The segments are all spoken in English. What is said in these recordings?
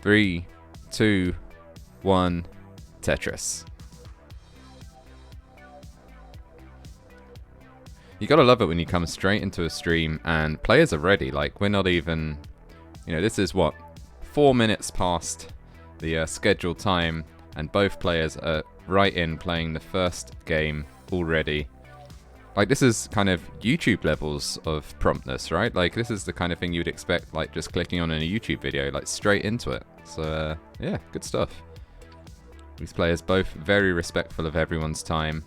3, 2, 1, Tetris. You gotta love it when you come straight into a stream and players are ready. Like, we're not even, you know, this is what, 4 minutes past the scheduled time, and both players are right in playing the first game already. Like, this is kind of YouTube levels of promptness, right? Like, this is the kind of thing you'd expect, like, just clicking on in a YouTube video, like, straight into it. So, yeah, good stuff. These players both very respectful of everyone's time.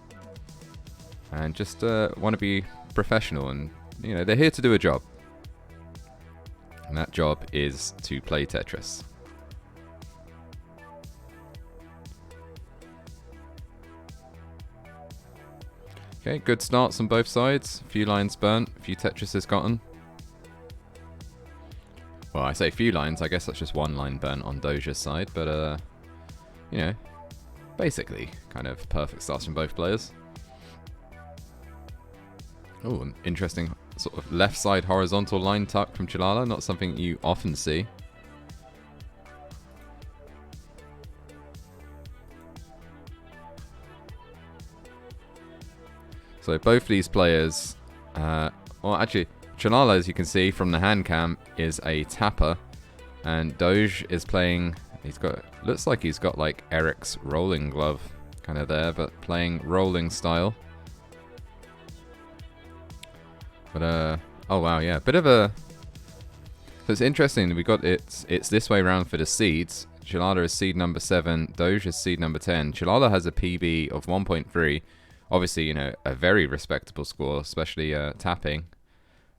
And just want to be professional, and, you know, they're here to do a job. And that job is to play Tetris. Okay, good starts on both sides. A few lines burnt, a few Tetrises gotten. Well, I say few lines, I guess that's just one line burnt on Doge's side, but, you know, basically kind of perfect starts from both players. Oh, an interesting sort of left side horizontal line tuck from Chillalla, not something you often see. So both these players, well actually, Chillalla, as you can see from the hand cam, is a tapper, and Doge is playing, looks like he's got like Eric's rolling glove kind of there, but playing rolling style. But oh wow, yeah, bit of a. So it's interesting. We got it's this way round for the seeds. Chillalla is seed number 7. Doge is seed number 10. Chillalla has a PB of 1.3. Obviously, you know, a very respectable score, especially tapping.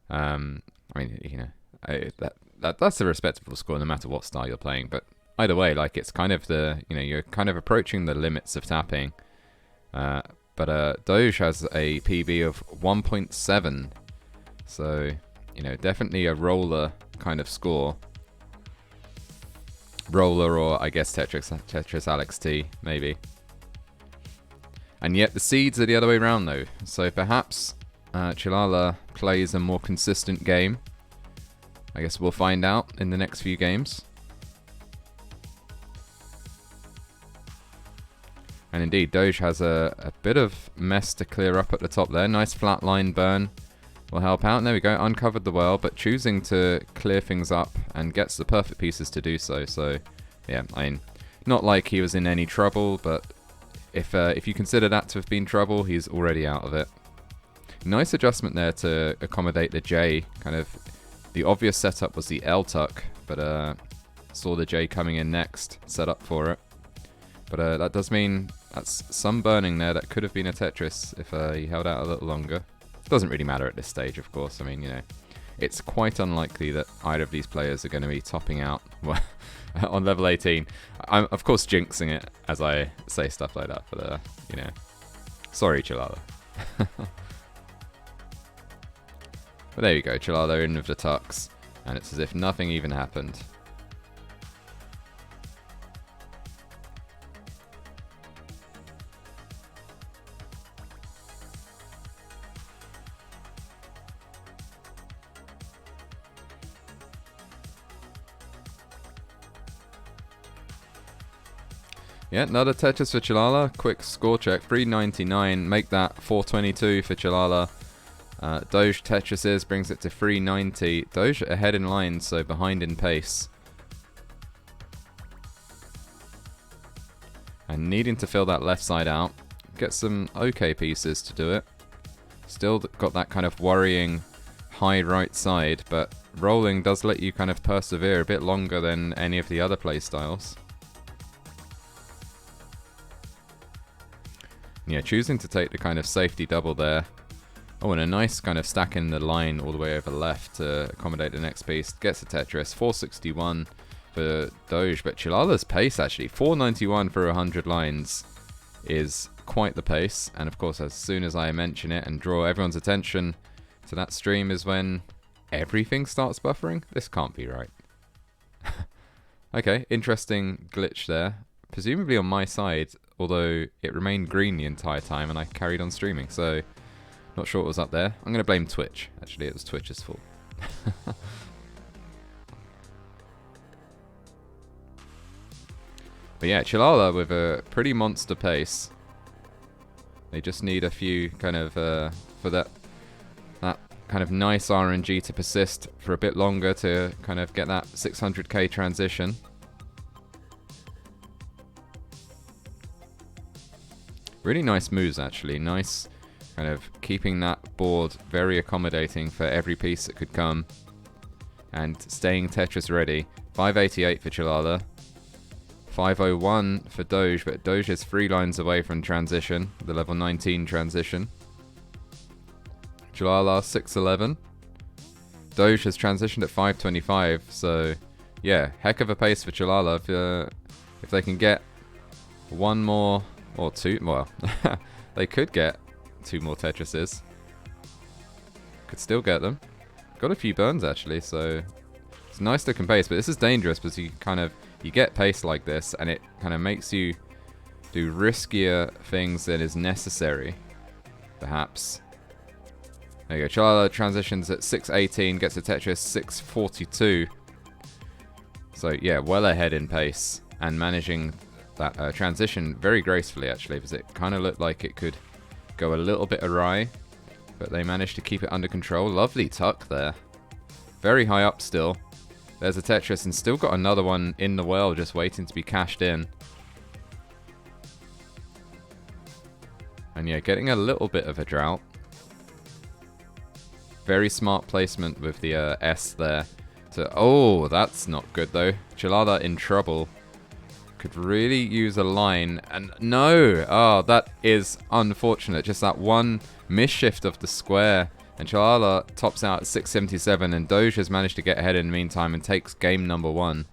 I mean, you know, that's a respectable score no matter what style you're playing. But either way, like, it's kind of the, you know, you're kind of approaching the limits of tapping. But Doge has a PB of 1.7. So, you know, definitely a roller kind of score. Roller, or I guess Tetris Alex T, maybe. And yet the seeds are the other way around, though. So perhaps Chillalla plays a more consistent game. I guess we'll find out in the next few games. And indeed, Doge has a bit of mess to clear up at the top there. Nice flat line burn will help out. And there we go, uncovered the well, but choosing to clear things up and gets the perfect pieces to do so. So, yeah, I mean, not like he was in any trouble, but if you consider that to have been trouble, he's already out of it. Nice adjustment there to accommodate the J. Kind of, the obvious setup was the L tuck, but saw the J coming in next, set up for it. But that does mean that's some burning there. That could have been a Tetris if he held out a little longer. Doesn't really matter at this stage, of course. I mean, you know, it's quite unlikely that either of these players are going to be topping out on level 18. I'm, of course, jinxing it as I say stuff like that, but, you know, sorry, Chillalla. But there you go, Chillalla in with the tucks, and it's as if nothing even happened. Yeah, another Tetris for Chillalla. Quick score check, 399. Make that 422 for Chillalla. Doge Tetrises brings it to 390. Doge ahead in line, so behind in pace. And needing to fill that left side out. Get some okay pieces to do it. Still got that kind of worrying high right side, but rolling does let you kind of persevere a bit longer than any of the other play styles. Yeah, choosing to take the kind of safety double there. Oh, and a nice kind of stack in the line all the way over left to accommodate the next piece. Gets a Tetris, 461 for Doge, but Chillalla's pace actually, 491 for 100 lines is quite the pace. And of course, as soon as I mention it and draw everyone's attention to that stream is when everything starts buffering. This can't be right. Okay, interesting glitch there. Presumably on my side, although it remained green the entire time and I carried on streaming, so not sure what was up there. I'm going to blame Twitch. Actually, it was Twitch's fault. But yeah, Chillalla with a pretty monster pace. They just need a few kind of, for that kind of nice RNG to persist for a bit longer to kind of get that 600k transition. Really nice moves, actually. Nice kind of keeping that board very accommodating for every piece that could come. And staying Tetris ready. 588 for Chillalla. 501 for Doge, but Doge is 3 lines away from transition, the level 19 transition. Chillalla 611. Doge has transitioned at 525, so yeah, heck of a pace for Chillalla. If they can get one more or two, well, they could get 2 more Tetrises. Could still get them. Got a few burns actually, so it's nice looking pace, but this is dangerous because you get pace like this and it kind of makes you do riskier things than is necessary, perhaps. There you go, Chillalla transitions at 618, gets a Tetris 642. So yeah, well ahead in pace and managing that transition very gracefully actually, because it kind of looked like it could go a little bit awry, but they managed to keep it under control. Lovely tuck there. Very high up still. There's a Tetris and still got another one in the well just waiting to be cashed in. And yeah, getting a little bit of a drought. Very smart placement with the S there. Oh, that's not good though. Chillalla in trouble. Could really use a line. And no! Oh, that is unfortunate. Just that one misshift of the square. And Chillalla tops out at 677. And Doge has managed to get ahead in the meantime and takes game number 1.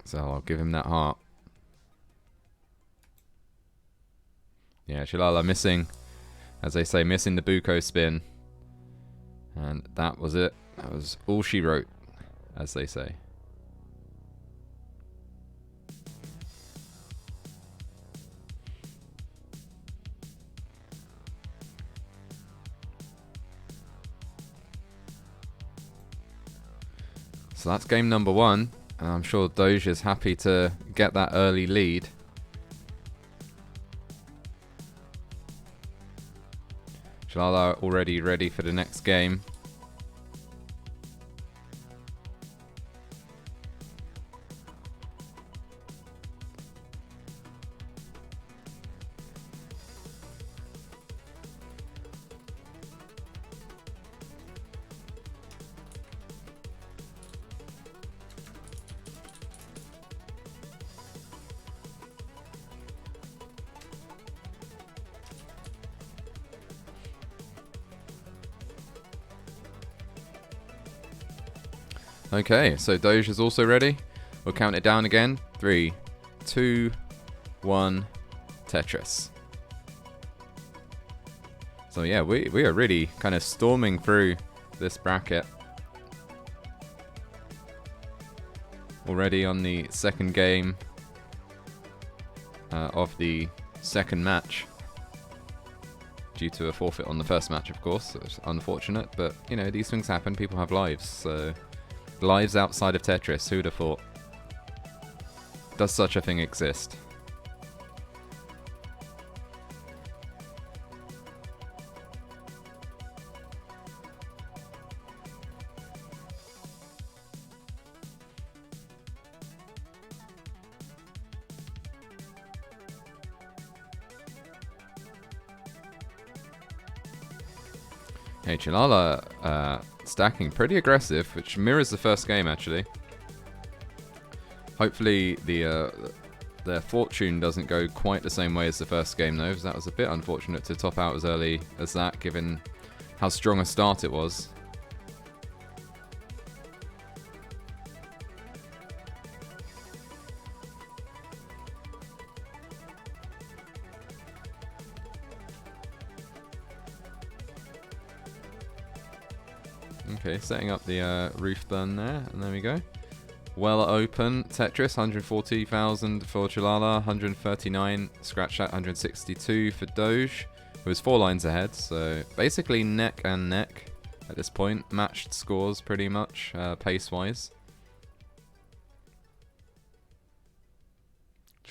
So I'll give him that heart. Yeah, Chillalla missing, as they say, missing the Buko spin. And that was it. That was all she wrote, as they say. So that's game number 1. And I'm sure Doge is happy to get that early lead. Chillalla already ready for the next game. Okay, so Doge is also ready. We'll count it down again. 3, 2, 1, Tetris. So yeah, we are really kind of storming through this bracket. Already on the second game of the second match. Due to a forfeit on the first match, of course. It's unfortunate, but you know, these things happen. People have lives, so... Lives outside of Tetris, who'd have thought? Does such a thing exist? Hey, Chillalla, stacking pretty aggressive, which mirrors the first game actually. Hopefully their fortune doesn't go quite the same way as the first game though, because that was a bit unfortunate to top out as early as that, given how strong a start it was. Okay, setting up the roof burn there, and there we go. Well open, Tetris, 140,000 for Chillalla, 139, scratch at 162 for Doge, who was 4 lines ahead, so basically neck and neck at this point. Matched scores pretty much, pace-wise.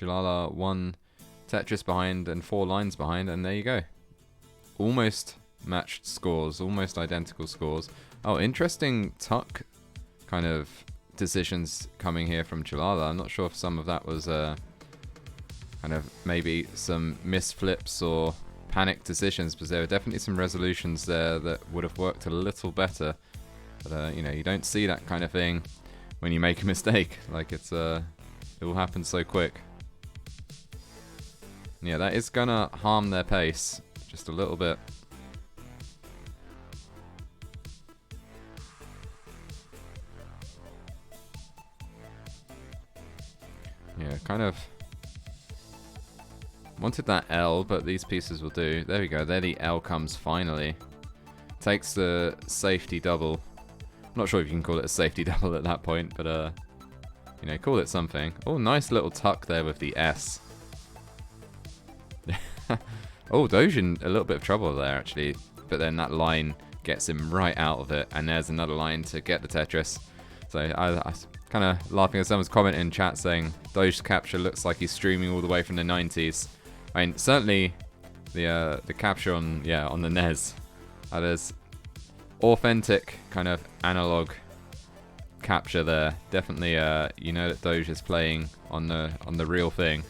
Chillalla 1 Tetris behind and 4 lines behind, and there you go. Almost matched scores, almost identical scores. Oh, interesting tuck kind of decisions coming here from Chillalla. I'm not sure if some of that was kind of maybe some misflips or panic decisions, because there were definitely some resolutions there that would have worked a little better. But you know, you don't see that kind of thing when you make a mistake. Like it will happen so quick. Yeah, that is gonna harm their pace just a little bit. Yeah, kind of wanted that L, but these pieces will do. There we go. There the L comes finally. Takes the safety double. I'm not sure if you can call it a safety double at that point, but you know, call it something. Oh, nice little tuck there with the S. Oh, Doge in a little bit of trouble there actually, but then that line gets him right out of it, and there's another line to get the Tetris. So I was kind of laughing at someone's comment in chat saying Doge's capture looks like he's streaming all the way from the 90s. I mean, certainly the capture on the NES, there's authentic kind of analog capture there. Definitely, you know that Doge is playing on the real thing.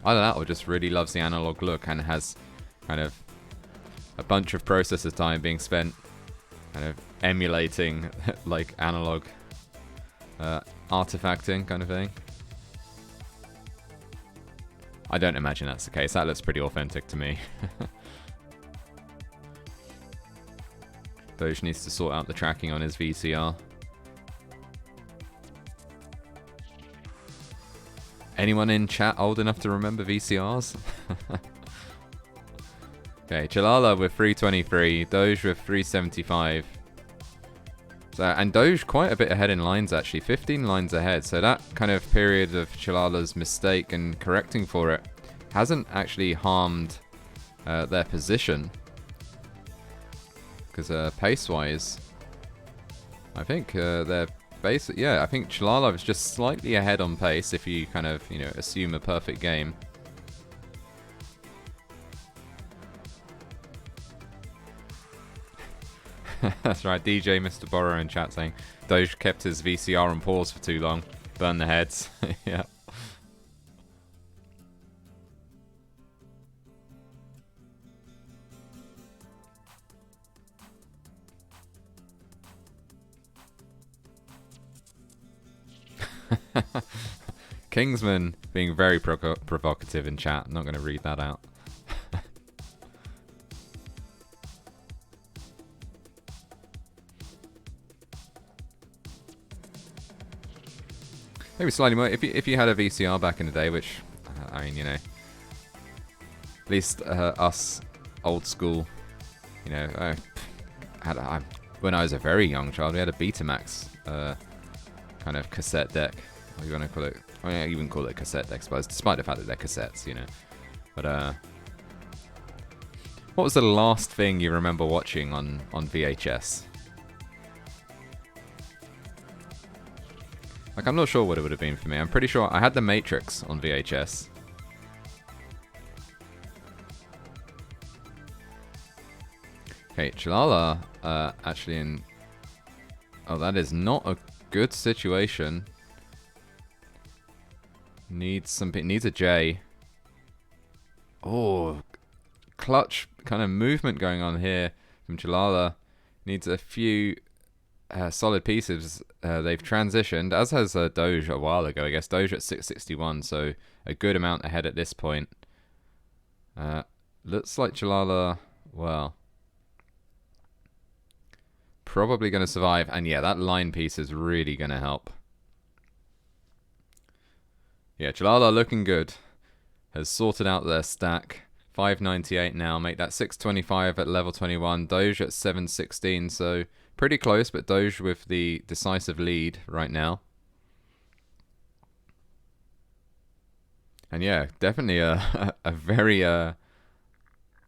Either that or just really loves the analog look and has kind of a bunch of processor time being spent kind of emulating like analog artifacting kind of thing. I don't imagine that's the case. That looks pretty authentic to me. Doge needs to sort out the tracking on his VCR. Anyone in chat old enough to remember VCRs? Okay, Chillalla with 323, Doge with 375. So, and Doge quite a bit ahead in lines actually, 15 lines ahead. So that kind of period of Chillalla's mistake and correcting for it hasn't actually harmed their position. Because pace-wise, I think they're basically, I think Chillalla is just slightly ahead on pace if you kind of, you know, assume a perfect game. That's right, DJ Mr. Borrow in chat saying Doge kept his VCR on pause for too long. Burn the heads. Yeah. Kingsman being very provocative in chat. I'm not going to read that out. Maybe slightly more. If you had a VCR back in the day, which I mean, you know, at least us old school, you know, when I was a very young child, we had a Betamax kind of cassette deck. What do you want to call it? I mean, you wouldn't call it a cassette deck, I suppose, despite the fact that they're cassettes, you know. But what was the last thing you remember watching on VHS? Like, I'm not sure what it would have been for me. I'm pretty sure I had The Matrix on VHS. Okay, Chillalla actually in... Oh, that is not a good situation. Needs something. Needs a J. Oh, clutch kind of movement going on here from Chillalla. Needs a few solid pieces. They've transitioned, as has Doge a while ago. I guess Doge at 661, so a good amount ahead at this point. Looks like Chillalla, well, probably going to survive. And yeah, that line piece is really going to help. Yeah, Chillalla looking good. Has sorted out their stack. 598 now. Make that 625 at level 21. Doge at 716. So pretty close, but Doge with the decisive lead right now. And yeah, definitely a very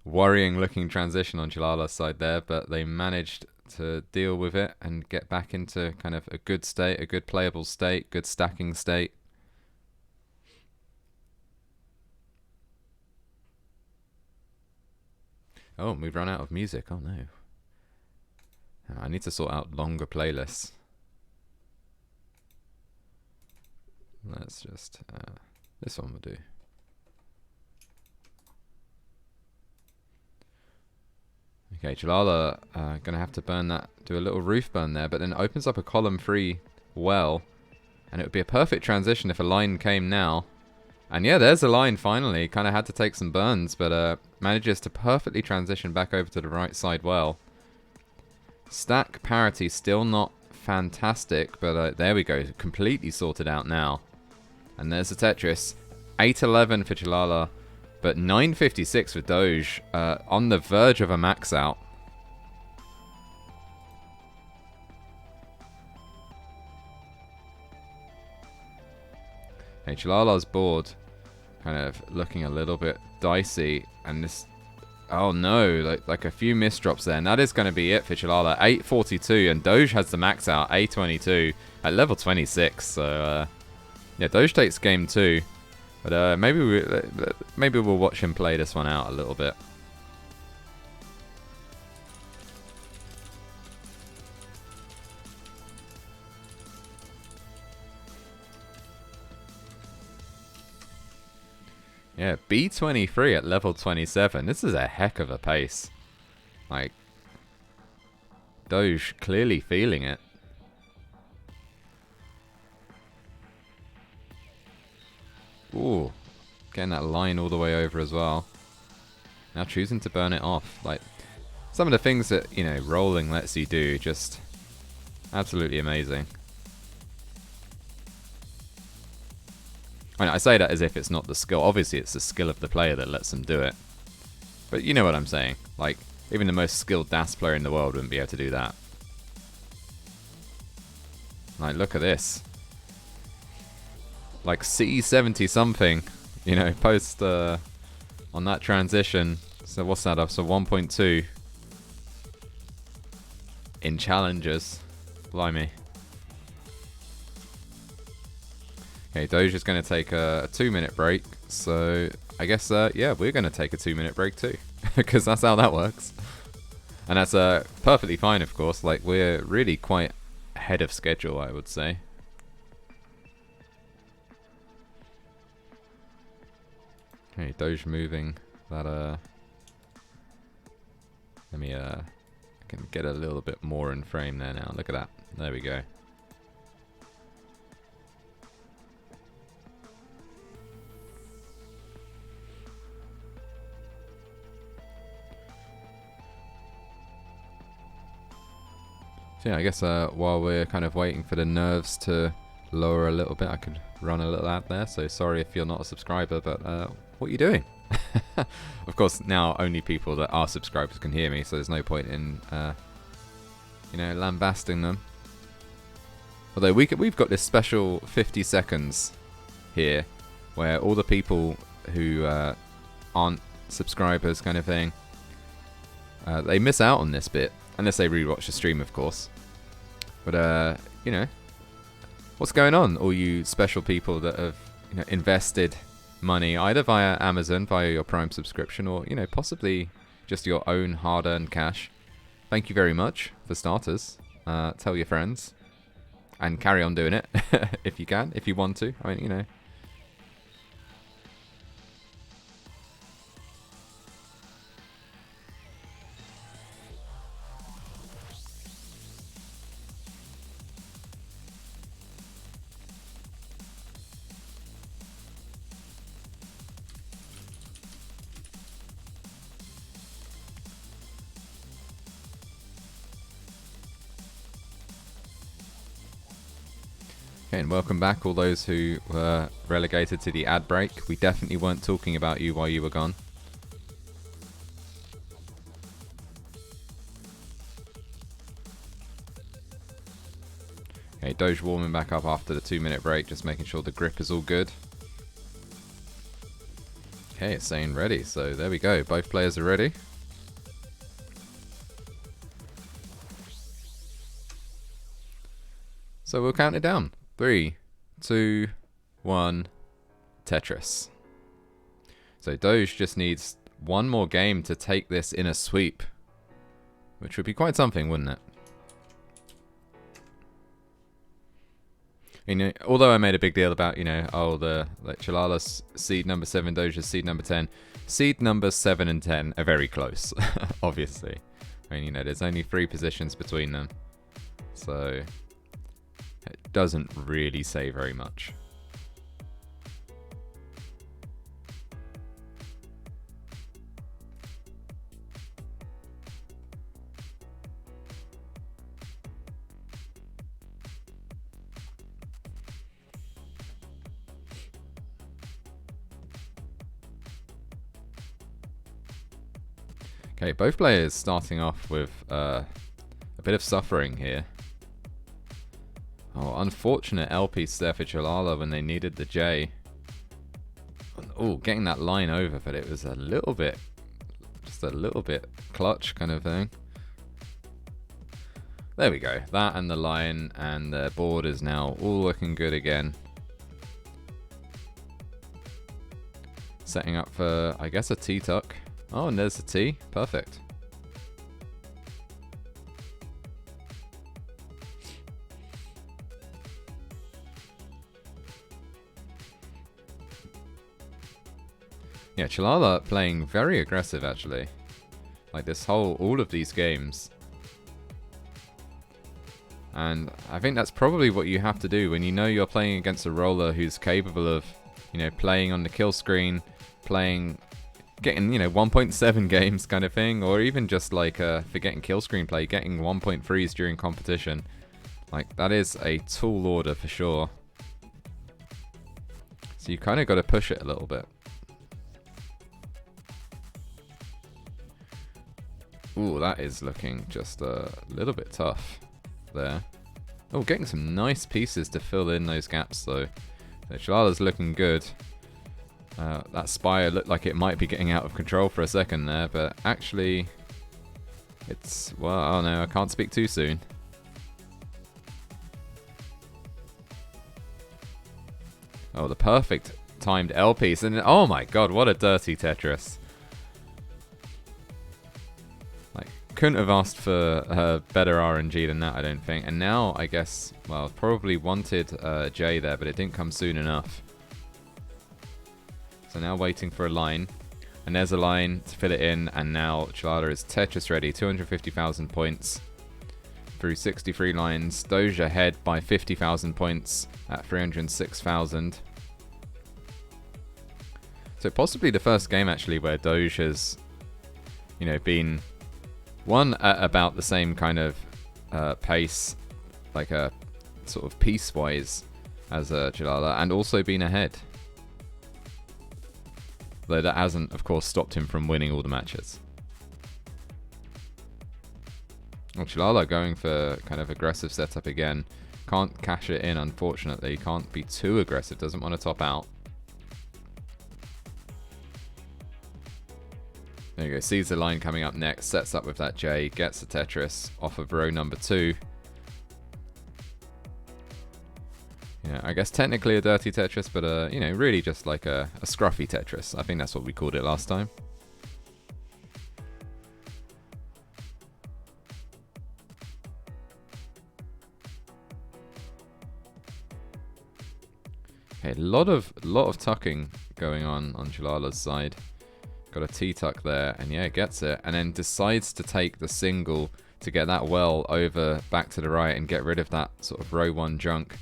worrying looking transition on Chillalla's side there. But they managed to deal with it and get back into kind of a good state, a good playable state, good stacking state. Oh, we've run out of music. Oh no. I need to sort out longer playlists. Let's just... this one will do. Okay, Chillalla gonna have to burn that, do a little roof burn there, but then it opens up a column 3 well, and it would be a perfect transition if a line came now. And yeah, there's a line finally. Kind of had to take some burns, but manages to perfectly transition back over to the right side well. Stack parity still not fantastic, but there we go, completely sorted out now. And there's the Tetris, 811 for Chillalla. But 956 for Doge, on the verge of a max out. Hey, Chillalla's board kind of looking a little bit dicey, and this... Oh no, like a few misdrops there, and that is going to be it for Chillalla. 842, and Doge has the max out, 822, at level 26, so... yeah, Doge takes game 2. But maybe we'll watch him play this one out a little bit. Yeah, B23 at level 27. This is a heck of a pace. Like, Doge clearly feeling it. Ooh, getting that line all the way over as well. Now choosing to burn it off. Like, some of the things that, you know, rolling lets you do, just absolutely amazing. I mean, I say that as if it's not the skill. Obviously, it's the skill of the player that lets them do it. But you know what I'm saying. Like, even the most skilled DAS player in the world wouldn't be able to do that. Like, look at this. Like C70 something, you know, post on that transition. So what's that up? So 1.2 in challenges. Blimey. Okay, Doge is going to take a 2-minute break. So I guess, yeah, we're going to take a 2-minute break too. Because that's how that works. And that's perfectly fine, of course. Like, we're really quite ahead of schedule, I would say. Okay, Doge moving that, let me, I can get a little bit more in frame there now. Look at that. There we go. So yeah, I guess while we're kind of waiting for the nerves to lower a little bit, I could run a little ad there. So sorry if you're not a subscriber, but what are you doing? Of course, now only people that are subscribers can hear me, so there's no point in, you know, lambasting them. Although we've got this special 50 seconds here, where all the people who aren't subscribers, kind of thing, they miss out on this bit. Unless they rewatch the stream, of course. But, you know, what's going on? All you special people that have, you know, invested money either via Amazon, via your Prime subscription, or, you know, possibly just your own hard-earned cash. Thank you very much, for starters. Tell your friends. And carry on doing it, if you can, if you want to. I mean, you know. Okay, and welcome back, all those who were relegated to the ad break. We definitely weren't talking about you while you were gone. Okay, Doge warming back up after the 2-minute break, just making sure the grip is all good. Okay, it's saying ready, so there we go. Both players are ready. So we'll count it down. 3, 2, 1, Tetris. So Doge just needs one more game to take this in a sweep. Which would be quite something, wouldn't it? You know, although I made a big deal about, you know, oh, the Chillalla's seed number 7, Doge's seed number 10. Seed numbers 7 and 10 are very close, obviously. I mean, you know, there's only 3 positions between them. So, it doesn't really say very much. Okay, both players starting off with a bit of suffering here. Oh, unfortunate L piece there for Chillalla when they needed the J. Oh, getting that line over, but it was a little bit, just a little bit clutch kind of thing. There we go. That and the line and the board is now all looking good again. Setting up for, I guess, a T-tuck. Oh, and there's the T. Perfect. Yeah, Chillalla playing very aggressive, actually. Like this all of these games. And I think that's probably what you have to do when you know you're playing against a roller who's capable of, you know, playing on the kill screen, getting, you know, 1.7 games kind of thing, or even just like forgetting kill screen play, getting 1.3s during competition. Like, that is a tall order for sure. So you kind of got to push it a little bit. Ooh, that is looking just a little bit tough there. Oh, getting some nice pieces to fill in those gaps though. So Chillalla's looking good. That Spire looked like it might be getting out of control for a second there, but actually it's, well, oh no, I can't speak too soon. Oh, the perfect timed L piece, and oh my god, what a dirty Tetris. Like, couldn't have asked for better RNG than that, I don't think. And now, I guess, well, probably wanted J there, but it didn't come soon enough. So now waiting for a line. And there's a line to fill it in, and now Chillalla is Tetris ready. 250,000 points through 63 lines. Doge ahead by 50,000 points at 306,000. So possibly the first game actually where Doge has, you know, been one at about the same kind of pace, like a sort of piece-wise as Chillalla, and also been ahead. Though that hasn't, of course, stopped him from winning all the matches. Well, Chillalla going for kind of aggressive setup again. Can't cash it in, unfortunately. Can't be too aggressive. Doesn't want to top out. There you go. Sees the line coming up next. Sets up with that J. Gets the Tetris off of row number 2. Yeah, I guess technically a dirty Tetris, but you know, really just like a scruffy Tetris. I think that's what we called it last time. Okay, lot of tucking going on Chillalla's side. Got a T-tuck there, and yeah, gets it, and then decides to take the single to get that well over back to the right and get rid of that sort of row 1 junk.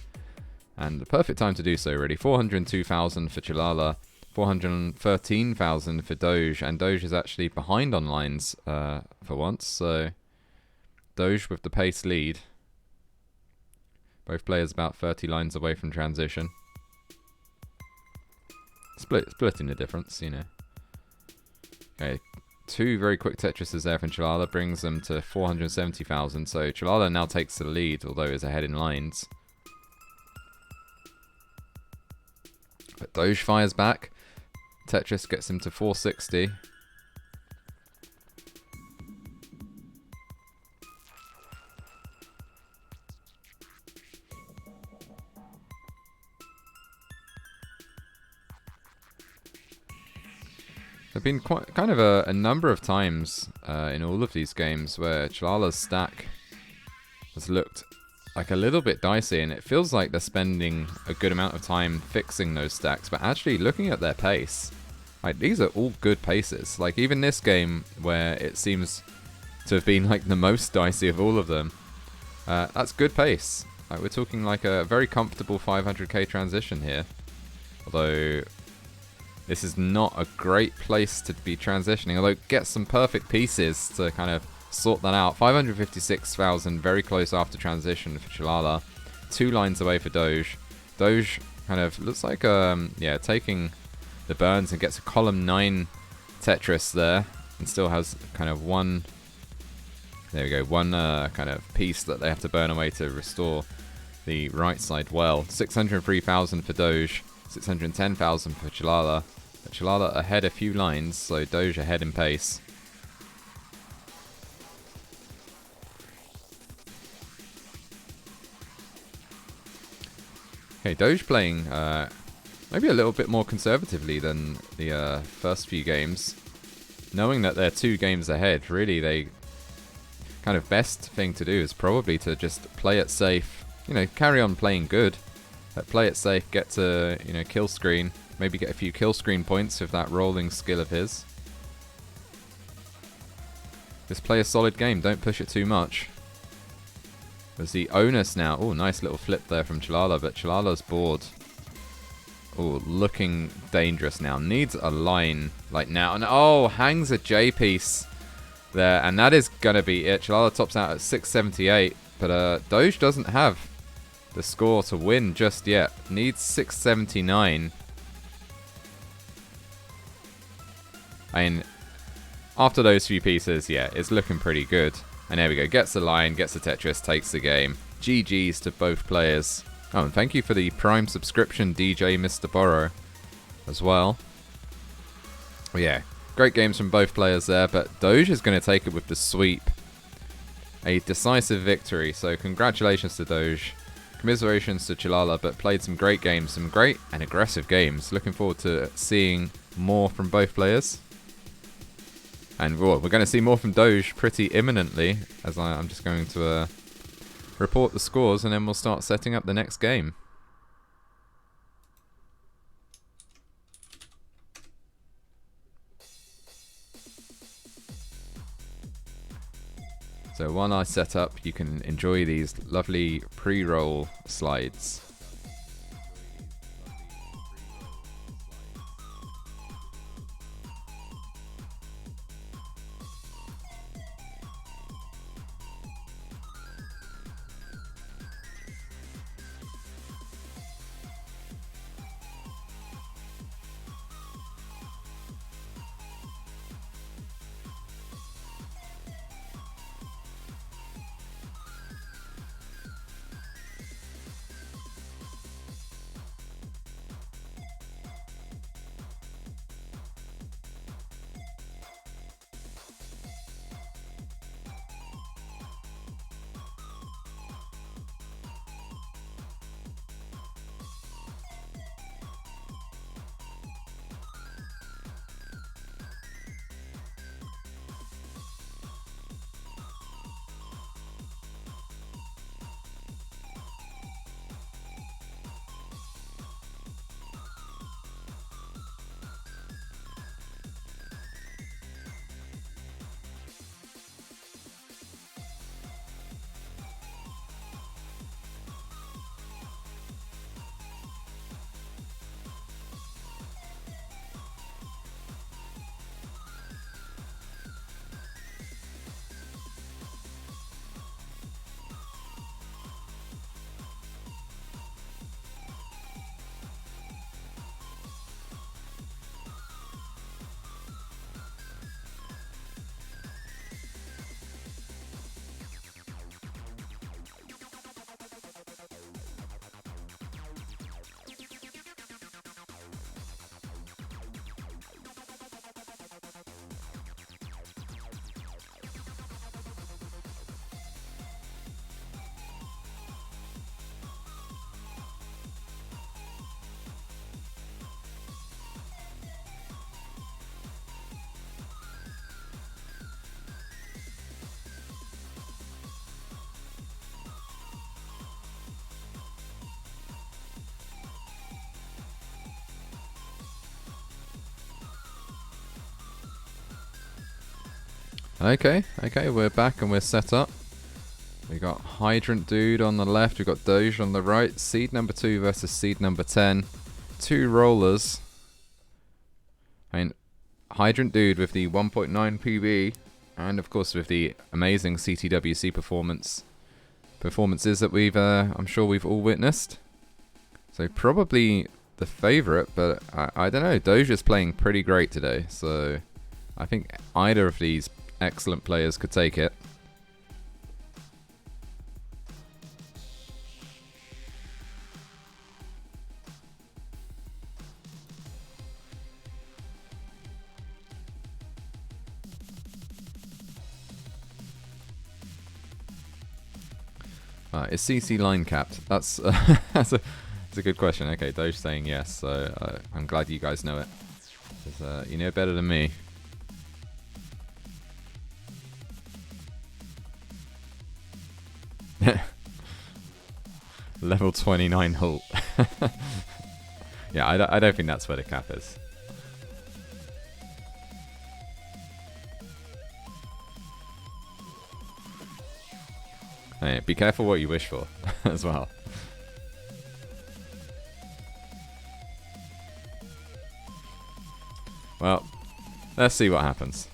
And the perfect time to do so, really. 402,000 for Chillalla, 413,000 for Doge, and Doge is actually behind on lines for once, so Doge with the pace lead. Both players about 30 lines away from transition. Splitting the difference, you know. Okay, 2 very quick Tetrises there from Chillalla brings them to 470,000, so Chillalla now takes the lead, although is ahead in lines. But Doge fires back. Tetris gets him to 460. There've been quite kind of a number of times in all of these games where Chillalla's stack has looked like a little bit dicey, and it feels like they're spending a good amount of time fixing those stacks, but actually looking at their pace, like these are all good paces. Like even this game where it seems to have been like the most dicey of all of them, that's good pace. Like we're talking like a very comfortable 500k transition here, although this is not a great place to be transitioning, although get some perfect pieces to kind of sort that out. 556,000, very close after transition for Chillalla. 2 lines away for Doge. Doge kind of looks like, yeah, taking the burns and gets a column 9 Tetris there, and still has kind of one, there we go, one kind of piece that they have to burn away to restore the right side well. 603,000 for Doge, 610,000 for Chillalla. But Chillalla ahead a few lines, so Doge ahead in pace. Okay, Doge playing maybe a little bit more conservatively than the first few games. Knowing that they're 2 games ahead, really they kind of best thing to do is probably to just play it safe. You know, carry on playing good, but play it safe, get to, you know, kill screen. Maybe get a few kill screen points with that rolling skill of his. Just play a solid game, don't push it too much. There's the onus now. Oh, nice little flip there from Chillalla, but Chillalla's board. Oh, looking dangerous now. Needs a line like now. And oh, hangs a J piece there, and that is going to be it. Chillalla tops out at 678, but Doge doesn't have the score to win just yet. Needs 679. I mean, after those few pieces, yeah, it's looking pretty good. And there we go, gets the line, gets the Tetris, takes the game. GG's to both players. Oh, and thank you for the Prime subscription, DJ Mr. Borrow, as well. Well, yeah, great games from both players there, but Doge is going to take it with the sweep. A decisive victory, so congratulations to Doge. Commiserations to Chillalla, but played some great games, some great and aggressive games. Looking forward to seeing more from both players. And we're going to see more from Doge pretty imminently, as I'm just going to report the scores, and then we'll start setting up the next game. So while I set up, you can enjoy these lovely pre-roll slides. Okay, we're back and we're set up. We got Hydrantdude on the left, we got Doge on the right. Seed number 2 versus seed number 10. 2 rollers. I mean, Hydrantdude with the 1.9 PB, and of course with the amazing CTWC performances that we've, I'm sure we've all witnessed. So probably the favourite, but I don't know. Doge is playing pretty great today, so I think either of these excellent players could take it. Is CC line capped? That's that's a good question. Okay, Doge saying yes, so I'm glad you guys know it. 'Cause, you know better than me. Level 29 halt. Yeah, I don't think that's where the cap is. Hey, be careful what you wish for as well. Well, let's see what happens.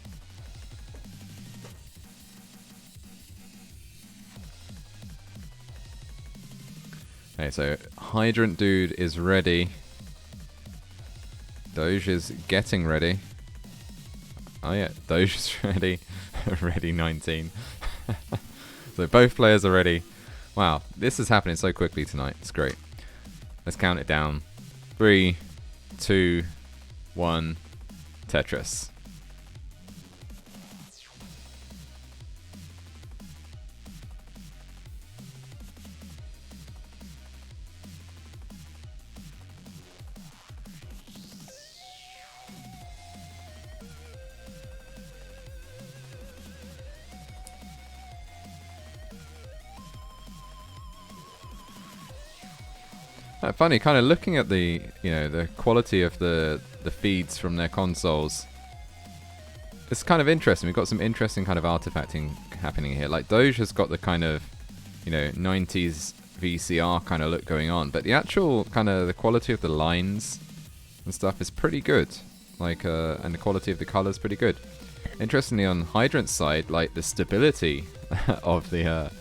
Okay, so Hydrantdude is ready. Doge is getting ready. Oh yeah, Doge is ready. Ready 19. So both players are ready. Wow, this is happening so quickly tonight. It's great. Let's count it down. 3, 2, 1, Tetris. Funny, kind of looking at the, the quality of the feeds from their consoles. It's kind of interesting. We've got some interesting kind of artifacting happening here. Like Doge has got the kind of, 90s VCR kind of look going on, but the actual kind of the quality of the lines and stuff is pretty good. Like, and the quality of the colors pretty good. Interestingly, on Hydrant's side, like the stability of the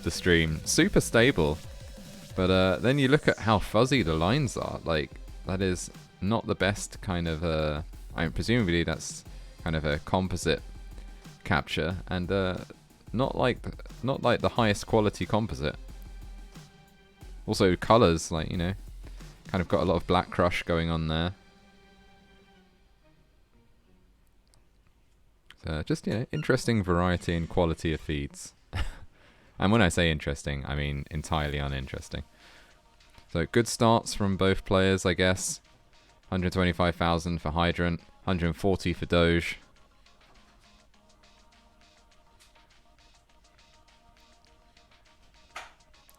stream, super stable. But then you look at how fuzzy the lines are. Like, that is not the best kind of, I mean, presumably that's kind of a composite capture, and not like the highest quality composite. Also, colors, like, kind of got a lot of black crush going on there. So just, interesting variety and quality of feeds. And when I say interesting, I mean entirely uninteresting. So good starts from both players, I guess. 125,000 for Hydrant, 140 for Doge.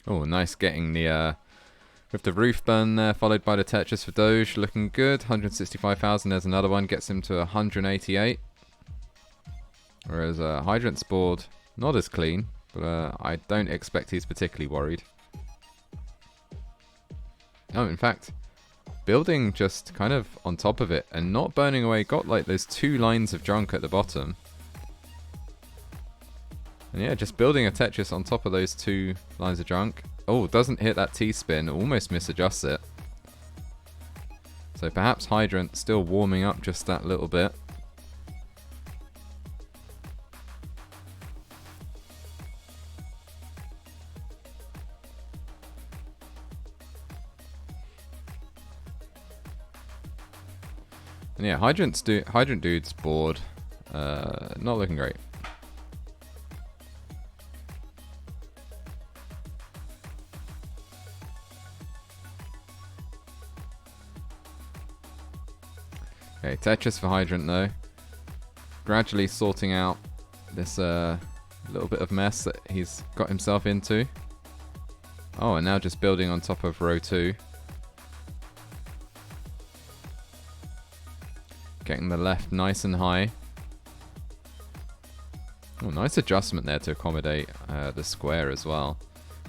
Oh, nice getting the with the roof burn there, followed by the Tetris for Doge, looking good. 165,000. There's another one, gets him to 188. Whereas Hydrant's board not as clean. But I don't expect he's particularly worried. Oh, in fact, building just kind of on top of it and not burning away. Got like those 2 lines of junk at the bottom. And yeah, just building a Tetris on top of those 2 lines of junk. Oh, doesn't hit that T-spin. Almost misadjusts it. So perhaps Hydrant still warming up just that little bit. And yeah, Hydrantdude's board, not looking great. Okay, Tetris for Hydrant though. Gradually sorting out this little bit of mess that he's got himself into. Oh, and now just building on top of row 2. Getting the left nice and high. Oh, nice adjustment there to accommodate the square as well.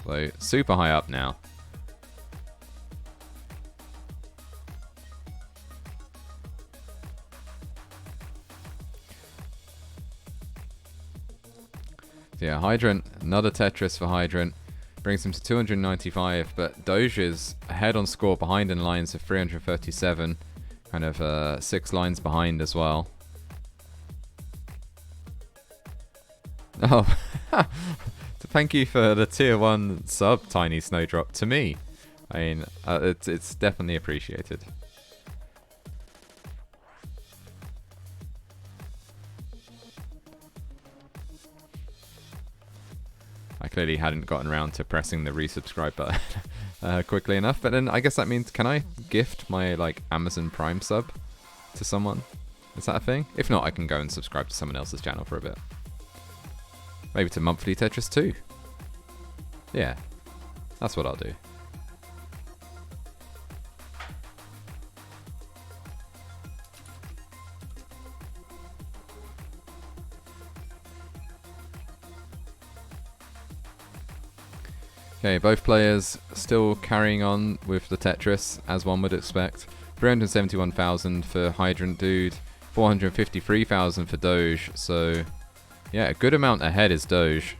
So super high up now. So yeah, Hydrant, another Tetris for Hydrant. Brings him to 295, but Doge is ahead on score, behind in lines of 337. Kind of 6 lines behind as well. Oh, thank you for the tier 1 sub, Tiny Snowdrop, to me. I mean, it's definitely appreciated. I clearly hadn't gotten around to pressing the resubscribe button quickly enough, but then I guess that means, can I gift my like Amazon Prime sub to someone? Is that a thing? If not, I can go and subscribe to someone else's channel for a bit. Maybe to Monthly Tetris 2. Yeah, that's what I'll do. Okay, both players still carrying on with the Tetris, as one would expect. 371,000 for Hydrantdude, 453,000 for Doge, so yeah, a good amount ahead is Doge.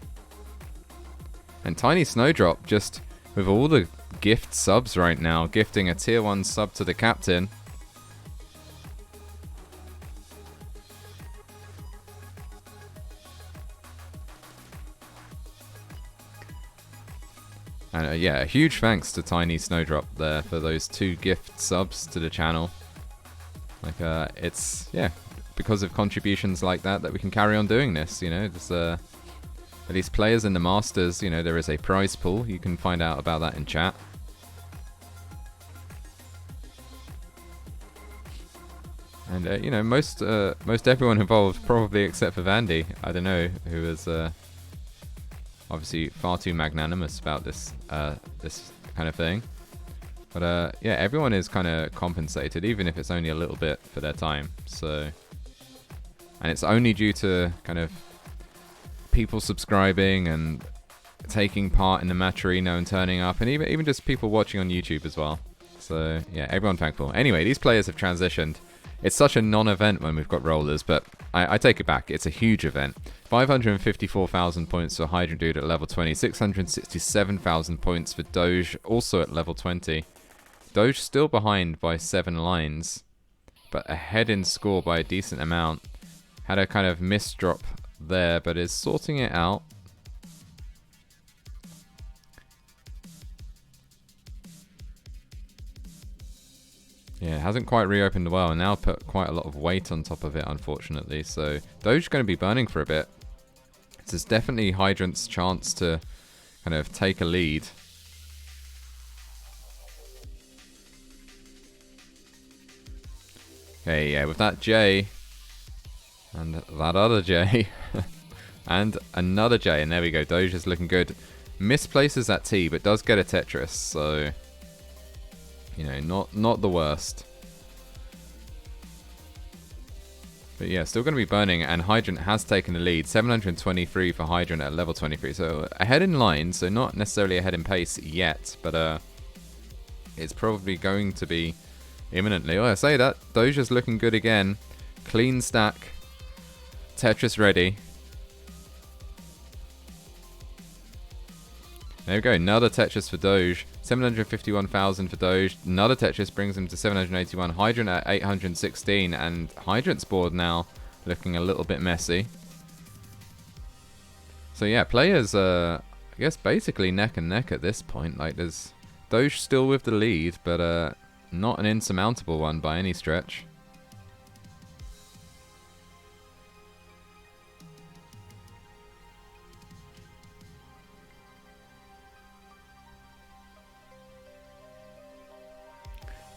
And Tiny Snowdrop, just with all the gift subs right now, gifting a tier 1 sub to the captain. And yeah, a huge thanks to Tiny Snowdrop there for those 2 gift subs to the channel. Like, it's, yeah, because of contributions like that we can carry on doing this, you know. There's, at least players in the Masters, you know, there is a prize pool. You can find out about that in chat. And, you know, most everyone involved, probably except for Vandy, I don't know, who is obviously far too magnanimous about this this kind of thing. But yeah, everyone is kind of compensated, even if it's only a little bit for their time. So, and it's only due to kind of people subscribing and taking part in the matcherino and turning up, and even just people watching on YouTube as well. So yeah, everyone thankful. Anyway, these players have transitioned. It's such a non-event when we've got rollers, but I take it back. It's a huge event. 554,000 points for Hydrantdude at level 20. 667,000 points for Doge, also at level 20. Doge still behind by 7 lines, but ahead in score by a decent amount. Had a kind of misdrop there, but is sorting it out. Yeah, it hasn't quite reopened well, and now put quite a lot of weight on top of it, unfortunately. So Doge's going to be burning for a bit. This is definitely Hydrant's chance to kind of take a lead. Okay, yeah, with that J, and that other J, and another J, and there we go. Doge is looking good. Misplaces that T, but does get a Tetris, so you know, not the worst. But yeah, still going to be burning, and Hydrant has taken the lead. 723 for Hydrant at level 23, so ahead in line, so not necessarily ahead in pace yet, but it's probably going to be imminently. Oh, I say that. Doja's looking good again. Clean stack. Tetris ready. There we go, another Tetris for Doge. 751,000 for Doge. Another Tetris brings him to 781. Hydrant at 816, and Hydrant's board now looking a little bit messy. So yeah, players I guess basically neck and neck at this point. Like, there's Doge still with the lead, but not an insurmountable one by any stretch.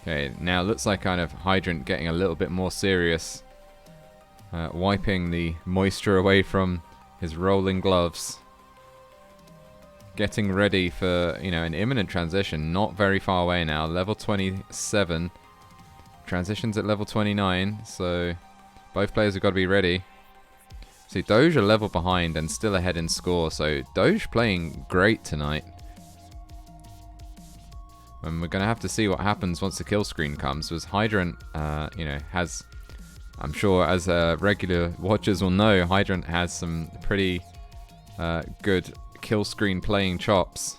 Okay, now looks like kind of Hydrant getting a little bit more serious. Wiping the moisture away from his rolling gloves. Getting ready for, you know, an imminent transition. Not very far away now. Level 27. Transitions at level 29. So both players have got to be ready. See, Doge a level behind and still ahead in score, so Doge playing great tonight. And we're going to have to see what happens once the kill screen comes, because Hydrant, you know, has... I'm sure, as regular watchers will know, Hydrant has some pretty good kill screen playing chops.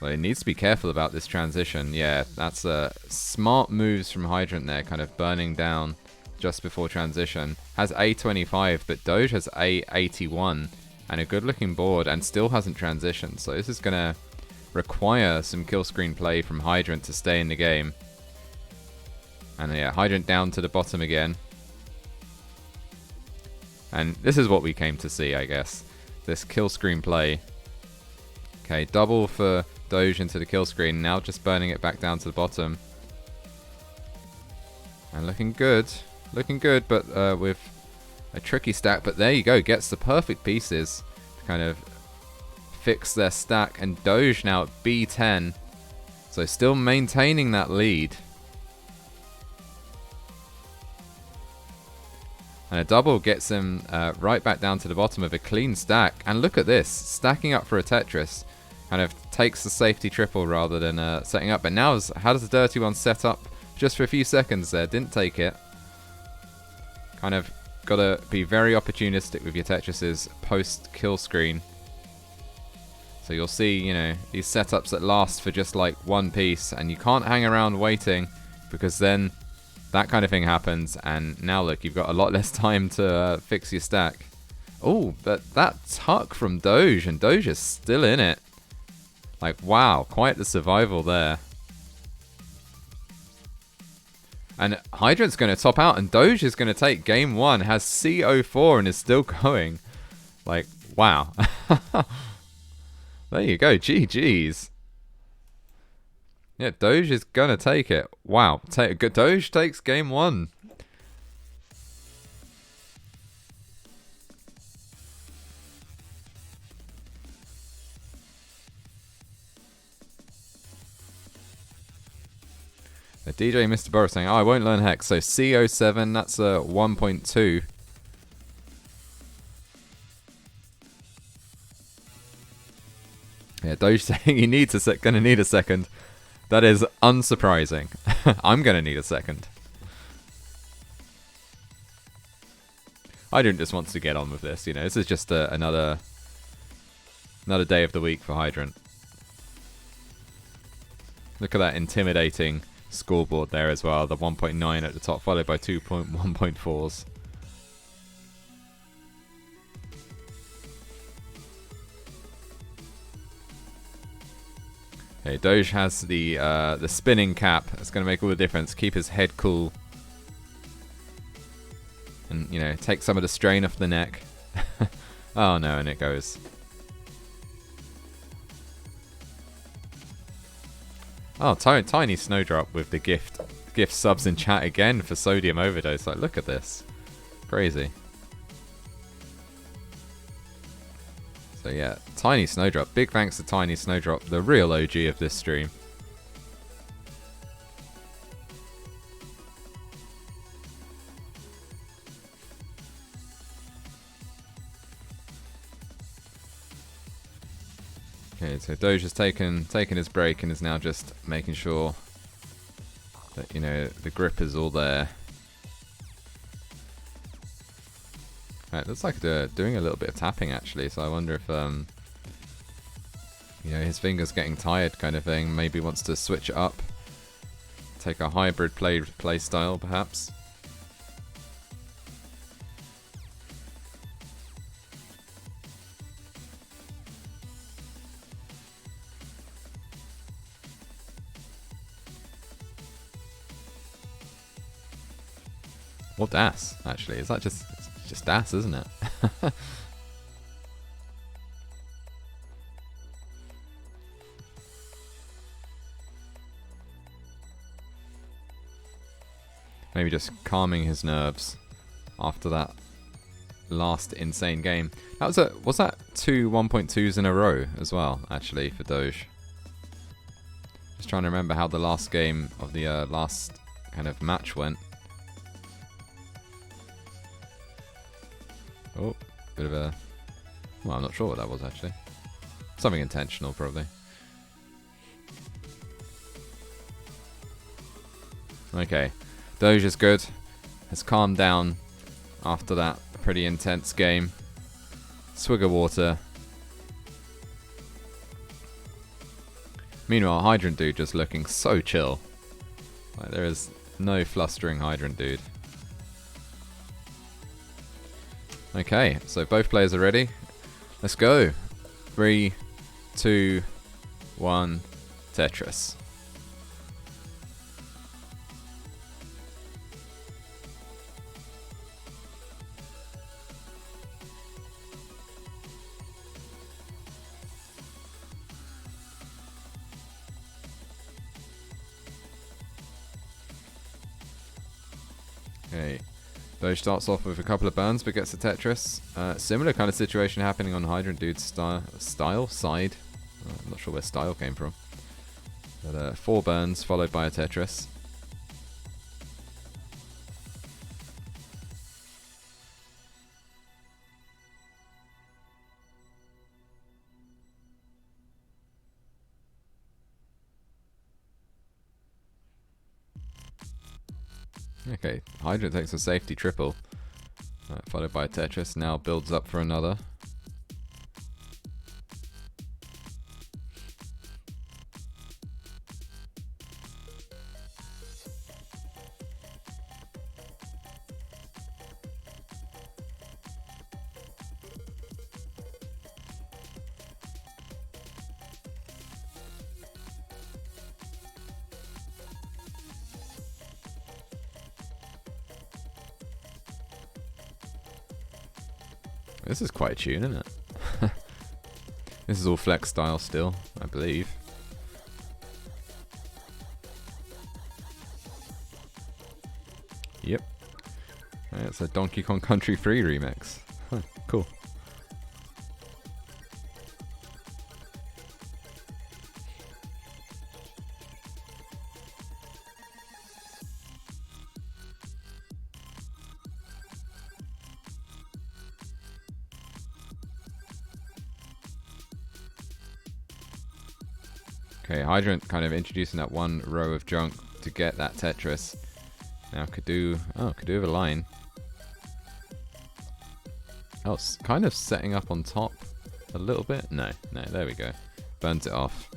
Well, he needs to be careful about this transition. Yeah, that's smart moves from Hydrant there, kind of burning down just before transition. Has A25, but Doge has A81 and a good looking board and still hasn't transitioned. So this is going to require some kill screen play from Hydrant to stay in the game. And yeah, Hydrant down to the bottom again. And this is what we came to see, I guess. This kill screen play. Okay, double for Doge into the kill screen. Now just burning it back down to the bottom. And looking good. Looking good, but with a tricky stack. But there you go. Gets the perfect pieces to kind of fix their stack. And Doge now at B10. So still maintaining that lead. And a double gets him right back down to the bottom of a clean stack. And look at this. Stacking up for a Tetris. Kind of takes the safety triple rather than setting up. But now, how does the Dirty One set up just for a few seconds there? Didn't take it. Kind of got to be very opportunistic with your Tetrises post-kill screen. So you'll see, you know, these setups that last for just like one piece. And you can't hang around waiting, because then that kind of thing happens, and now look, you've got a lot less time to fix your stack. Oh, but that tuck from Doge, and Doge is still in it. Like, wow, quite the survival there. And Hydrant's going to top out, and Doge is going to take game one, has CO4 and is still going. Like, wow. There you go, GG's. Yeah, Doge is going to take it. Wow. Doge takes game one. The DJ Mr. Burrow saying, oh, I won't learn Hex. So CO7, that's a 1.2. Yeah, Doge saying he needs gonna need a second. That is unsurprising. I'm going to need a second. Hydrant just wants to get on with this. You know, this is just another day of the week for Hydrant. Look at that intimidating scoreboard there as well. The 1.9 at the top, followed by 1.4s. Okay, Doge has the spinning cap. That's going to make all the difference. Keep his head cool. And, you know, take some of the strain off the neck. Oh no, and it goes. Oh, tiny Snowdrop with the gift subs in chat again for Sodium Overdose. Like, look at this. Crazy. So yeah, Tiny Snowdrop. Big thanks to Tiny Snowdrop, the real OG of this stream. Okay, so Doge has taken his break and is now just making sure that, you know, the grip is all there. Right, looks like they're doing a little bit of tapping actually, so I wonder if, you know, his finger's getting tired kind of thing. Maybe wants to switch it up. Take a hybrid play style perhaps. Or DAS, actually. Is that just DAS, isn't it? Maybe just calming his nerves after that last insane game. Was that two 1.2s in a row as well, actually, for Doge? Just trying to remember how the last game of the last kind of match went. Oh, bit of a... Well, I'm not sure what that was, actually. Something intentional, probably. Okay. Doge is good. Has calmed down after that pretty intense game. Swig of water. Meanwhile, Hydrantdude just looking so chill. Like, there is no flustering Hydrantdude. Okay, so both players are ready. Let's go. 3, 2, 1, Tetris. Okay, Doge starts off with a couple of burns but gets the Tetris. Similar kind of situation happening on Hydrantdude's side. I'm not sure where style came from. But 4 burns followed by a Tetris. Okay, Hydrant takes a safety triple, followed by a Tetris, now builds up for another. This is quite a tune, isn't it? This is all flex style still, I believe. Yep. It's a Donkey Kong Country 3 remix. Huh, cool. Okay, Hydrant kind of introducing that one row of junk to get that Tetris. Now could do with a line. Oh, kind of setting up on top a little bit. No, there we go. Burns it off.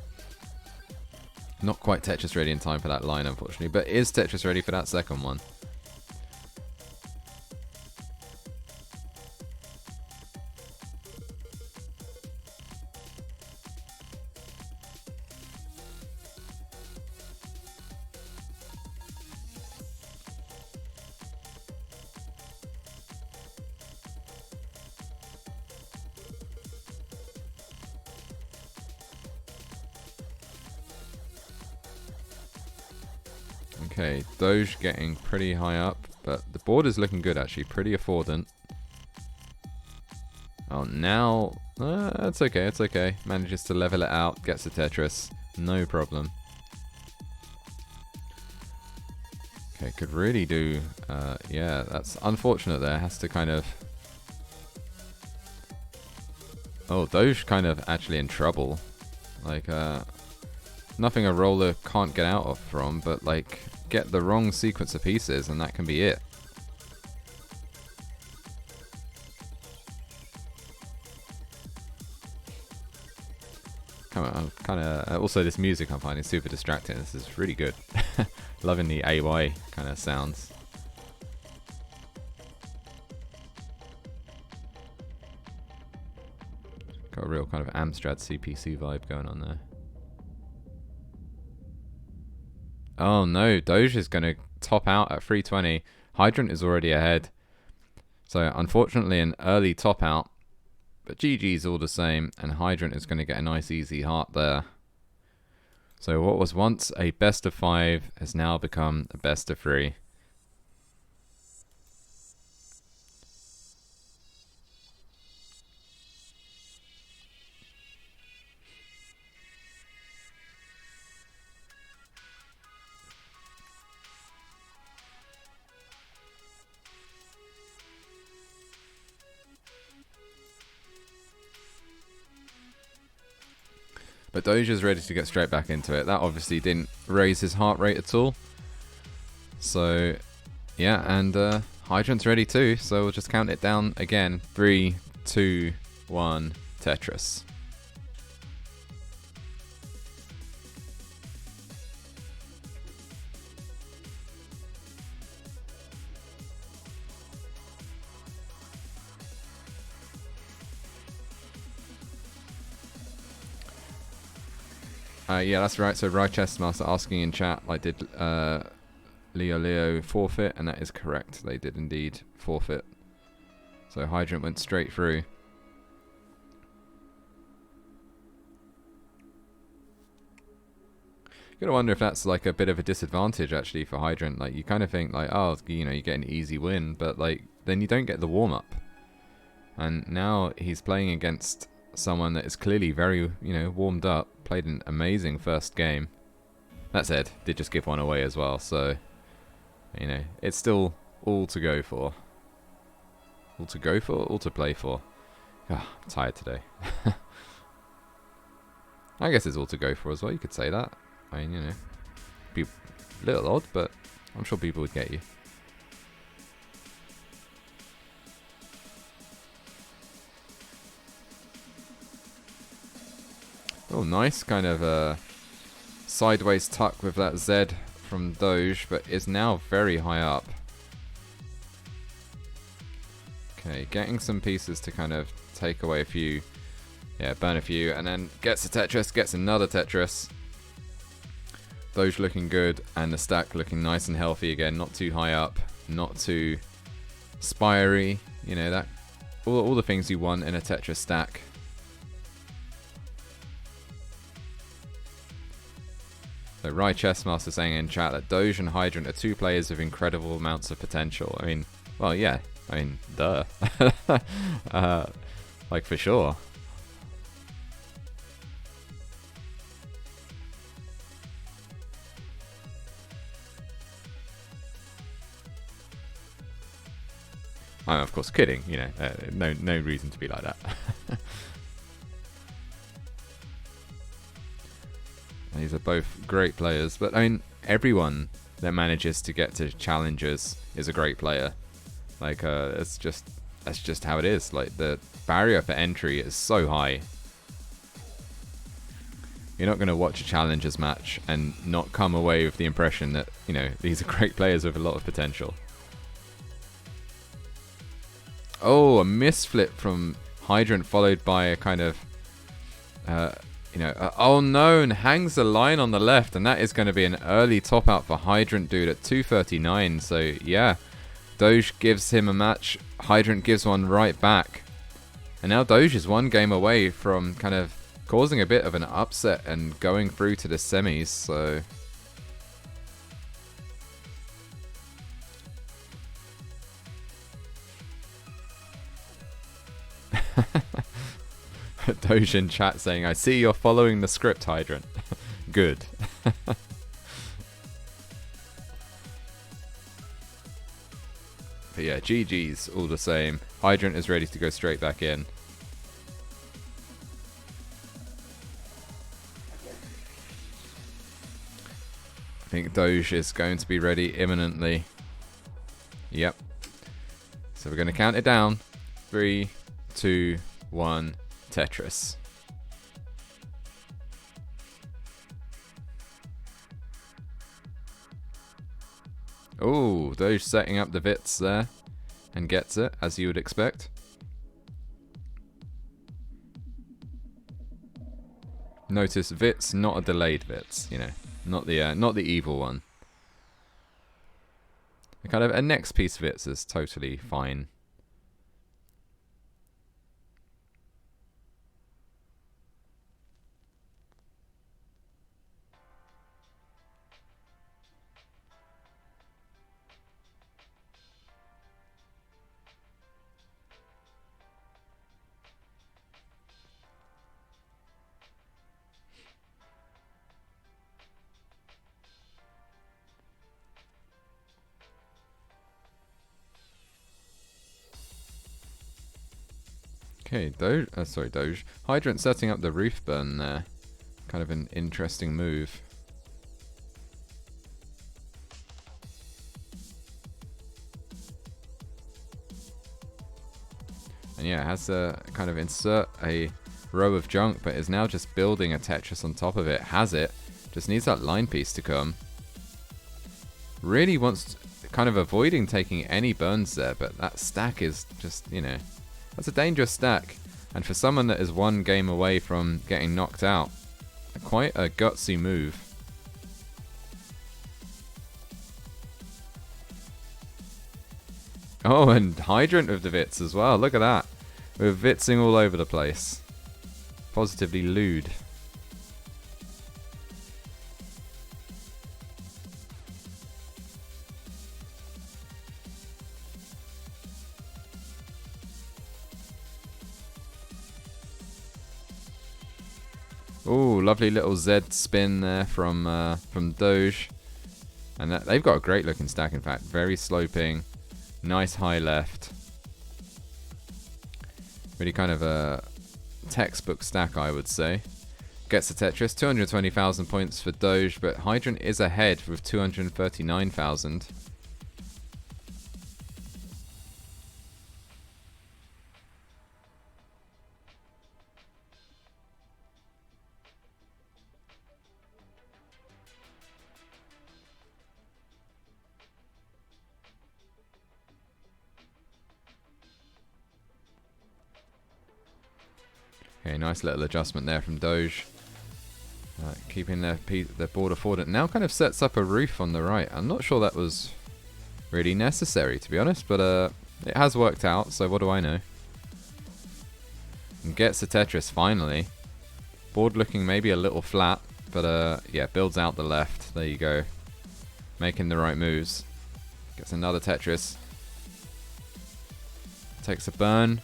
Not quite Tetris ready in time for that line, unfortunately, but is Tetris ready for that second one? Okay, Doge getting pretty high up, but the board is looking good actually, pretty affordant. Oh, now, it's okay. Manages to level it out, gets the Tetris, no problem. Okay, could really do, yeah, that's unfortunate there, has to kind of... Oh, Doge kind of actually in trouble. Like, nothing a roller can't get out of from, but like, get the wrong sequence of pieces and that can be it. Come on, I'm kind of... also, this music I'm finding super distracting. This is really good. Loving the AY kind of sounds. Got a real kind of Amstrad CPC vibe going on there. Oh no, Doge is going to top out at 320. Hydrant is already ahead. So unfortunately an early top out. But GG's all the same. And Hydrant is going to get a nice easy heart there. So what was once a best of 5 has now become a best of 3. Doge is ready to get straight back into it. That obviously didn't raise his heart rate at all. So, yeah, and Hydrant's ready too, so we'll just count it down again. 3, 2, 1, Tetris. Yeah, that's right. So Chesedown Master asking in chat, like, did Leo forfeit? And that is correct. They did indeed forfeit. So Hydrant went straight through. You gotta wonder if that's like a bit of a disadvantage actually for Hydrant. Like, you kind of think like, oh, you know, you get an easy win, but like then you don't get the warm up. And now he's playing against someone that is clearly very, you know, warmed up. Played an amazing first game. That said, did just give one away as well, so, you know, it's still all to go for. All to go for? All to play for. Ah, I'm tired today. I guess it's all to go for as well, you could say that. I mean, you know, be a little odd, but I'm sure people would get you. Oh, nice kind of sideways tuck with that Z from Doge, but is now very high up. Okay, getting some pieces to kind of take away a few, yeah, burn a few, and then gets a Tetris, gets another Tetris. Doge looking good, and the stack looking nice and healthy again, not too high up, not too spiry, you know, that all the things you want in a Tetris stack. So Chesedown Master saying in chat that Doge and Hydrant are two players with incredible amounts of potential. I mean, well, yeah. I mean, duh. Like, for sure. I'm, of course, kidding. You know, no reason to be like that. These are both great players, but I mean, everyone that manages to get to challenges is a great player. Like, that's just how it is. Like, the barrier for entry is so high. You're not going to watch a challengers match and not come away with the impression that, you know, these are great players with a lot of potential. Oh, a misflip from Hydrant followed by a kind of, you know, oh no, and hangs the line on the left, and that is going to be an early top out for Hydrantdude at 2:39. So yeah, Doge gives him a match, Hydrant gives one right back, and now Doge is one game away from kind of causing a bit of an upset and going through to the semis. So Doge in chat saying, I see you're following the script, Hydrant. Good. But yeah, GG's all the same. Hydrant is ready to go straight back in. I think Doge is going to be ready imminently. Yep. So we're going to count it down. 3, 2, 1, Tetris. Oh, Doge setting up the Vits there. And gets it, as you would expect. Notice Vits, not a delayed Vits, you know. Not the evil one. A kind of a next piece Vits is totally fine. Okay, Doge. Sorry, Doge. Hydrant setting up the roof burn there. Kind of an interesting move. And yeah, it has to kind of insert a row of junk, but is now just building a Tetris on top of it. Has it. Just needs that line piece to come. Really wants to, kind of avoiding taking any burns there, but that stack is just, you know, that's a dangerous stack. And for someone that is one game away from getting knocked out, quite a gutsy move. Oh, and Hydrant with the Vits as well. Look at that. We're Vitsing all over the place. Positively lewd. Ooh, lovely little Z spin there from Doge. And that, they've got a great looking stack, in fact. Very sloping. Nice high left. Really kind of a textbook stack, I would say. Gets the Tetris. 220,000 points for Doge, but Hydrant is ahead with 239,000. Okay, nice little adjustment there from Doge. Keeping their board affordant. Now kind of sets up a roof on the right. I'm not sure that was really necessary, to be honest, but it has worked out, so what do I know? And gets the Tetris finally. Board looking maybe a little flat, but yeah, builds out the left. There you go. Making the right moves. Gets another Tetris. Takes a burn.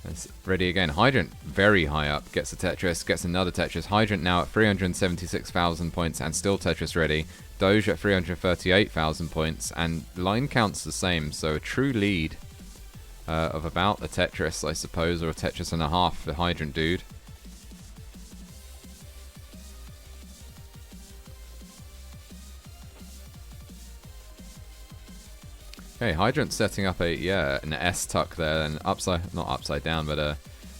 It's ready again. Hydrant very high up. Gets a Tetris. Gets another Tetris. Hydrant now at 376,000 points and still Tetris ready. Doge at 338,000 points and line counts the same. So a true lead of about a Tetris, I suppose, or a Tetris and a half for Hydrantdude. Okay, Hydrant setting up an S tuck there, and not upside down, but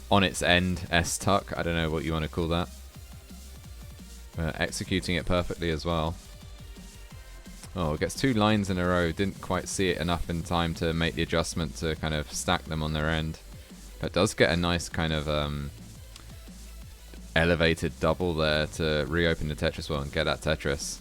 on its end S tuck. I don't know what you want to call that. Executing it perfectly as well. Oh, it gets two lines in a row. Didn't quite see it enough in time to make the adjustment to kind of stack them on their end. But does get a nice kind of elevated double there to reopen the Tetris well and get that Tetris.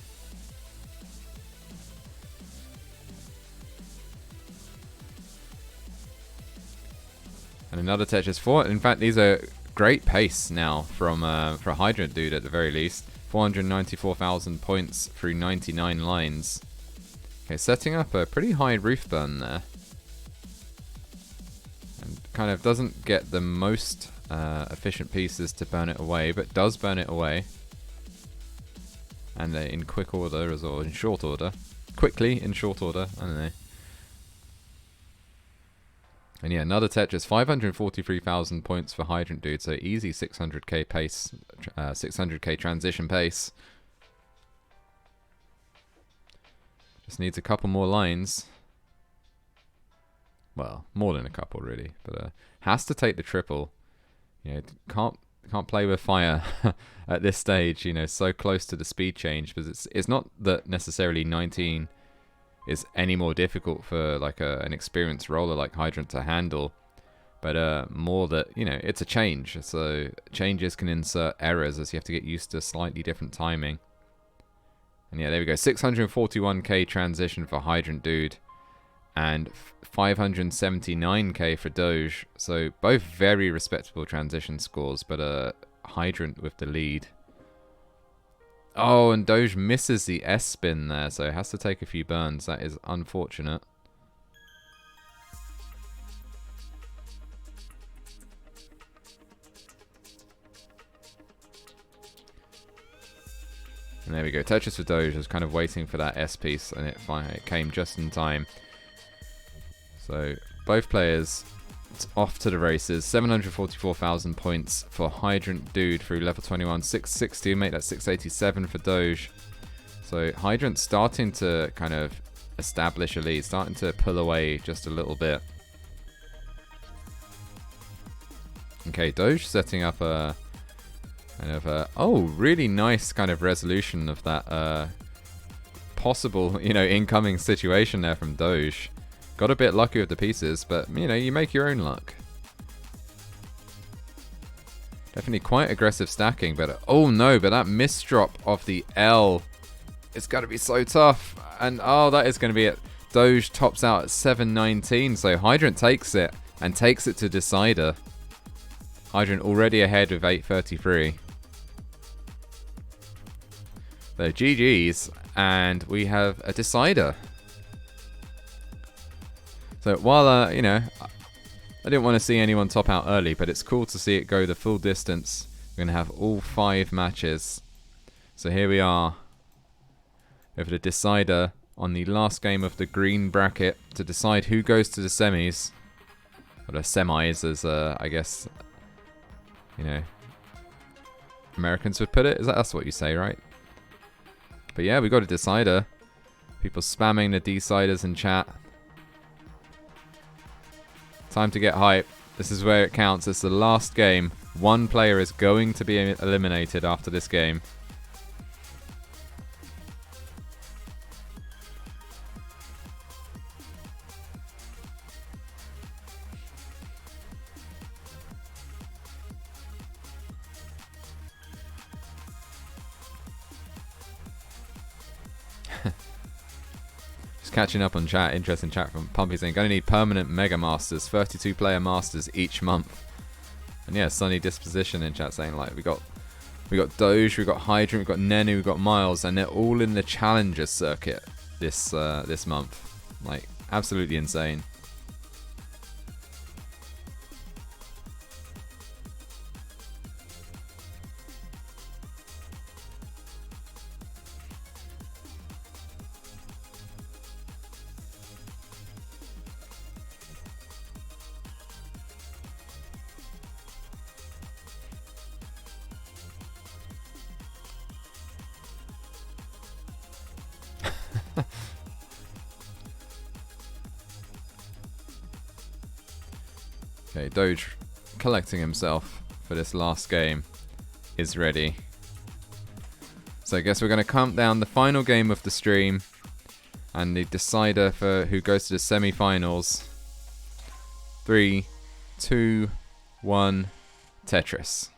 And another Tetris 4. In fact, these are great pace now from for Hydrantdude at the very least. 494,000 points through 99 lines. Okay, setting up a pretty high roof burn there. And kind of doesn't get the most efficient pieces to burn it away, but does burn it away. And in quick order as well, in short order. Quickly, in short order, I don't know. And yeah, another Tetris, 543,000 points for Hydrantdude, so easy 600k pace, 600k transition pace. Just needs a couple more lines. Well, more than a couple really, but has to take the triple. You know, can't play with fire at this stage. You know, so close to the speed change, because it's not that necessarily 19. Is any more difficult for like an experienced roller like Hydrant to handle, but more that, you know, it's a change, so changes can insert errors as you have to get used to slightly different timing. And yeah, there we go, 641k transition for Hydrantdude and 579k for Doge, so both very respectable transition scores, but Hydrant with the lead. Oh, and Doge misses the S spin there, so it has to take a few burns. That is unfortunate. And there we go. Tetris for Doge. I was kind of waiting for that S piece, and it came just in time. So both players off to the races. 744,000 points for Hydrantdude through level 21. 660, make that 687 for Doge. So Hydrant's starting to kind of establish a lead, starting to pull away just a little bit. Okay, Doge setting up a kind of a, oh, really nice kind of resolution of that possible, you know, incoming situation there from Doge. Got a bit lucky with the pieces, but, you know, you make your own luck. Definitely quite aggressive stacking, but, oh no, but that misdrop of the L, it's got to be so tough. And, oh, that is going to be it. Doge tops out at 719, so Hydrant takes it, and takes it to Decider. Hydrant already ahead with 833. So GG's, and we have a Decider. So while, you know, I didn't want to see anyone top out early, but it's cool to see it go the full distance. We're going to have all 5 matches. So here we are with the Decider on the last game of the green bracket to decide who goes to the semis. Or the semis, as I guess, you know, Americans would put it. That's what you say, right? But yeah, we got a Decider. People spamming the Deciders in chat. Time to get hype. This is where it counts. It's the last game. One player is going to be eliminated after this game. Catching up on chat, interesting chat from Pumpy saying, gonna need permanent Mega Masters, 32 player Masters each month. And yeah, sunny disposition in chat saying like we got Doge, we got Hydrant, we got Nenu, we got Miles, and they're all in the Challenger circuit this this month. Like absolutely insane. Okay, Doge collecting himself for this last game is ready. So I guess we're going to count down the final game of the stream and the decider for who goes to the semi-finals. 3, 2, 1, Tetris.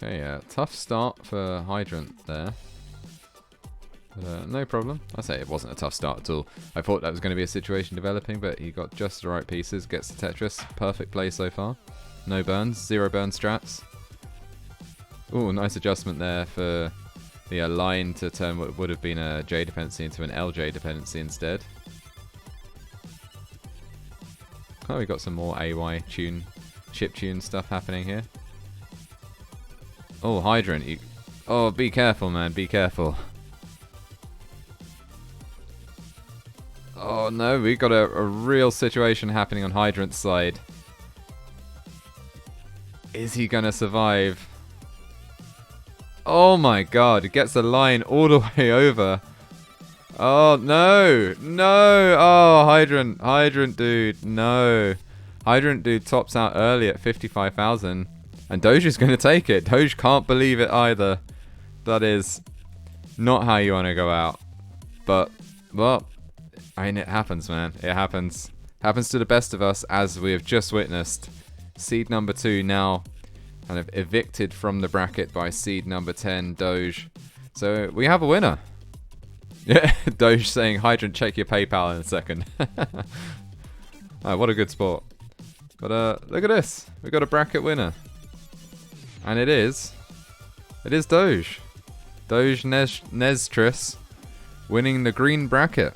Okay, tough start for Hydrant there. No problem. I say it wasn't a tough start at all. I thought that was going to be a situation developing, but he got just the right pieces, gets the Tetris. Perfect play so far. No burns, 0 burn strats. Ooh, nice adjustment there for the line to turn what would have been a J dependency into an LJ dependency instead. Oh, we got some more AY tune, chip tune stuff happening here. Oh, Hydrant. Oh, be careful, man. Be careful. Oh, no. We got a real situation happening on Hydrant's side. Is he going to survive? Oh, my God. He gets the line all the way over. Oh, no. No. Oh, Hydrantdude. No. Hydrantdude tops out early at 55,000. And Doge is going to take it. Doge can't believe it either. That is not how you want to go out. But, well, I mean, it happens, man. It happens. Happens to the best of us, as we have just witnessed. Seed number 2 now kind of evicted from the bracket by seed number 10, Doge. So we have a winner. Yeah, Doge saying, Hydrant, check your PayPal in a second. Oh, what a good sport. But look at this. We got a bracket winner. And it is It is Doge. Doge Nestris winning the green bracket.